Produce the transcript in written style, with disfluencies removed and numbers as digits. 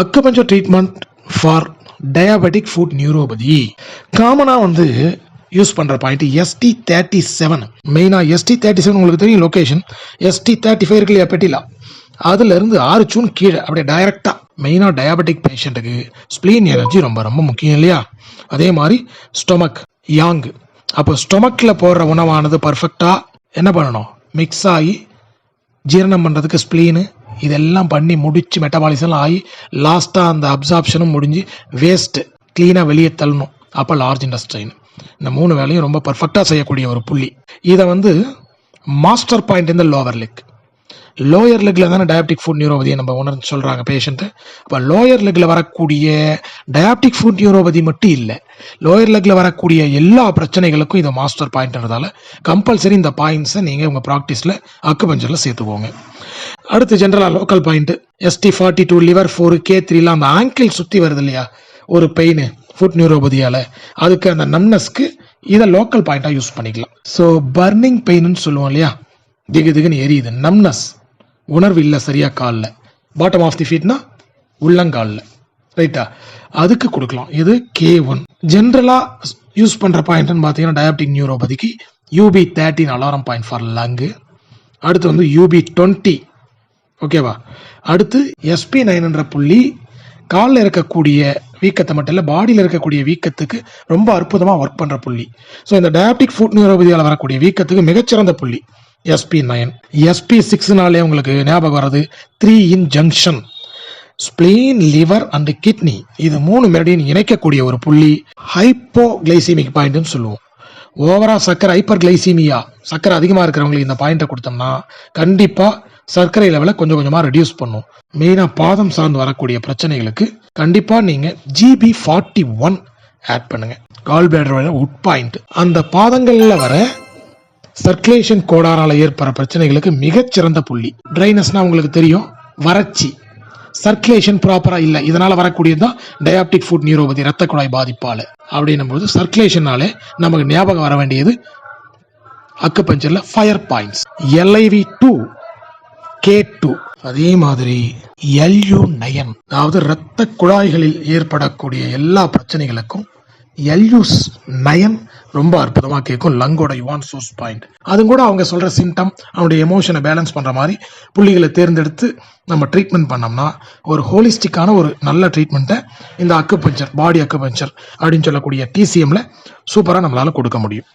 Acupuncture treatment for diabetic food neuropathy. காமனாக use பண்ணுற point ST37. மெயினாக ST37 உங்களுக்கு தெரியும் லொக்கேஷன். ST35 இருக்கு இல்லையா பெட்டிலா, அதுலேருந்து 6 சூன் கீழே அப்படியே டைரெக்டாக மெயினாக டயாபெட்டிக் பேஷண்ட்டுக்கு ஸ்ப்ளீன் எனர்ஜி ரொம்ப ரொம்ப முக்கியம் இல்லையா. அதே மாதிரி ஸ்டொமக் யாங். அப்போ ஸ்டொமக்கில் போடுற உணவானது பர்ஃபெக்டாக என்ன பண்ணணும், மிக்ஸ் ஆகி ஜீரணம் பண்ணுறதுக்கு ஸ்ப்ளீனு இதெல்லாம் பண்ணி முடித்து மெட்டபாலிசம் ஆகி லாஸ்ட்டாக அந்த அப்சார்ப்ஷனும் முடிஞ்சு வேஸ்ட்டு க்ளீனாக வெளியே தள்ளணும். அப்போ லார்ஜ் இன்டெஸ்டைன். இந்த 3 வேலையும் ரொம்ப பர்ஃபெக்டாக செய்யக்கூடிய ஒரு புள்ளி. இதை மாஸ்டர் பாயிண்ட் இந்த லோவர் லெக். லோயர் லெக்கில் தானே டயாபெட்டிக் ஃபுட் நியூரோபதியை நம்ம உணர்ந்து சொல்கிறாங்க பேஷண்ட்டு. அப்போ லோயர் லெக்கில் வரக்கூடிய டயாபெட்டிக் ஃபுட் நியூரோபதி மட்டும் இல்லை, லோயர் லெக்கில் வரக்கூடிய எல்லா பிரச்சனைகளுக்கும் இது மாஸ்டர் பாயிண்ட்ன்றதால கம்பல்சரி இந்த பாயிண்ட்ஸை நீங்கள் உங்கள் ப்ராக்டிஸில் அக்குபஞ்சரில் சேர்த்துக்கோங்க. அடுத்து ஜென்ரலாக local point ST42 liver 4 K3 அந்த ஆங்கிள் சுற்றி வருது இல்லையா ஒரு பெயின் ஃபுட் நியூரோபதியால், அதுக்கு அந்த நம்னஸ்க்கு இதை லோக்கல் பாயிண்ட்டாக யூஸ் பண்ணிக்கலாம். ஸோ பர்னிங் பெயின்னு சொல்லுவோம் இல்லையா, திகுன்னு எரியுது, நம்னஸ் உணர்வு இல்லை சரியா காலில், பாட்டம் ஆஃப் தி ஃபீட்னா உள்ளங்காலில், ரைட்டா, அதுக்கு கொடுக்கலாம். இது K1. ஜென்ரலாக யூஸ் பண்ணுற பாயிண்ட்னு பார்த்தீங்கன்னா டயாபெட்டிக் நியூரோபதிக்கு UB13 alarm point for lung. அடுத்து UB20, ஓகேவா. அடுத்து SP9ன்ற புள்ளி காலில் இருக்கக்கூடிய வீக்கத்தை மட்டும் இல்லை பாடியில் இருக்கக்கூடிய வீக்கத்துக்கு ரொம்ப அற்புதமாக ஒர்க் பண்ணுற புள்ளி. ஸோ இந்த டயாபெட்டிக் ஃபுட் நியூரோபதியால் வரக்கூடிய வீக்கத்துக்கு மிகச்சிறந்த புள்ளி SP9. SP6னாலே உங்களுக்கு ஞாபகம் வர்றது 3 yin junction, spleen liver and kidney. இது 3 மெரிடியன் இணைக்கக்கூடிய ஒரு புள்ளி. ஹைப்போகிளைசிமிக் பாயிண்ட்னு சொல்லுவோம். ஓவரா சர்க்கரை ஹைப்பர் கிளைசீமியா, சர்க்கரை அதிகமாக இருக்கிறவங்களுக்கு இந்த பாயிண்ட்டை கொடுத்தோம்னா கண்டிப்பாக சர்க்கரை லெவலை கொஞ்சம் கொஞ்சமாக ரெடியூஸ் பண்ணும். மெயினாக பாதம் சார்ந்து வரக்கூடிய பிரச்சனைகளுக்கு கண்டிப்பாக நீங்கள் GB41 ஆட் பண்ணுங்கள். கால் பிளாடரோட உட் பாயிண்ட் அந்த பாதங்களில் வர சர்க்குலேஷன் கோடாரால் ஏற்படுற பிரச்சனைகளுக்கு மிகச்சிறந்த புள்ளி. ட்ரைனஸ்னா உங்களுக்கு தெரியும், வறட்சி, சர்க்குலேஷன் ப்ராப்பராக இல்லை, இதனால் வரக்கூடியது தான் டயாபெட்டிக் ஃபுட் நியூரோபதி, ரத்த குழாய் பாதிப்பால். அப்படின்னும் போது சர்க்குலேஷனாலே நமக்கு ஞாபகம் வர வேண்டியது அக்குபஞ்சரில் ஃபயர் பாயிண்ட்ஸ் LIV2 K2. அதே மாதிரி LU9, அதாவது இரத்த குழாய்களில் ஏற்படக்கூடிய எல்லா பிரச்சனைகளுக்கும் LU9 ரொம்ப அற்புதமாக கேட்கும். லங்கோட யுவான் சோர்ஸ் பாயிண்ட். அது கூட அவங்க சொல்கிற சிம்டம், அவனுடைய எமோஷனை பேலன்ஸ் பண்ணுற மாதிரி புள்ளிகளை தேர்ந்தெடுத்து நம்ம ட்ரீட்மெண்ட் பண்ணோம்னா ஒரு ஹோலிஸ்டிக்கான ஒரு நல்ல ட்ரீட்மெண்ட்டை இந்த அக்குபஞ்சர், பாடி அக்குபஞ்சர் அப்படின்னு சொல்லக்கூடிய TCMல சூப்பராக நம்மளால் கொடுக்க முடியும்.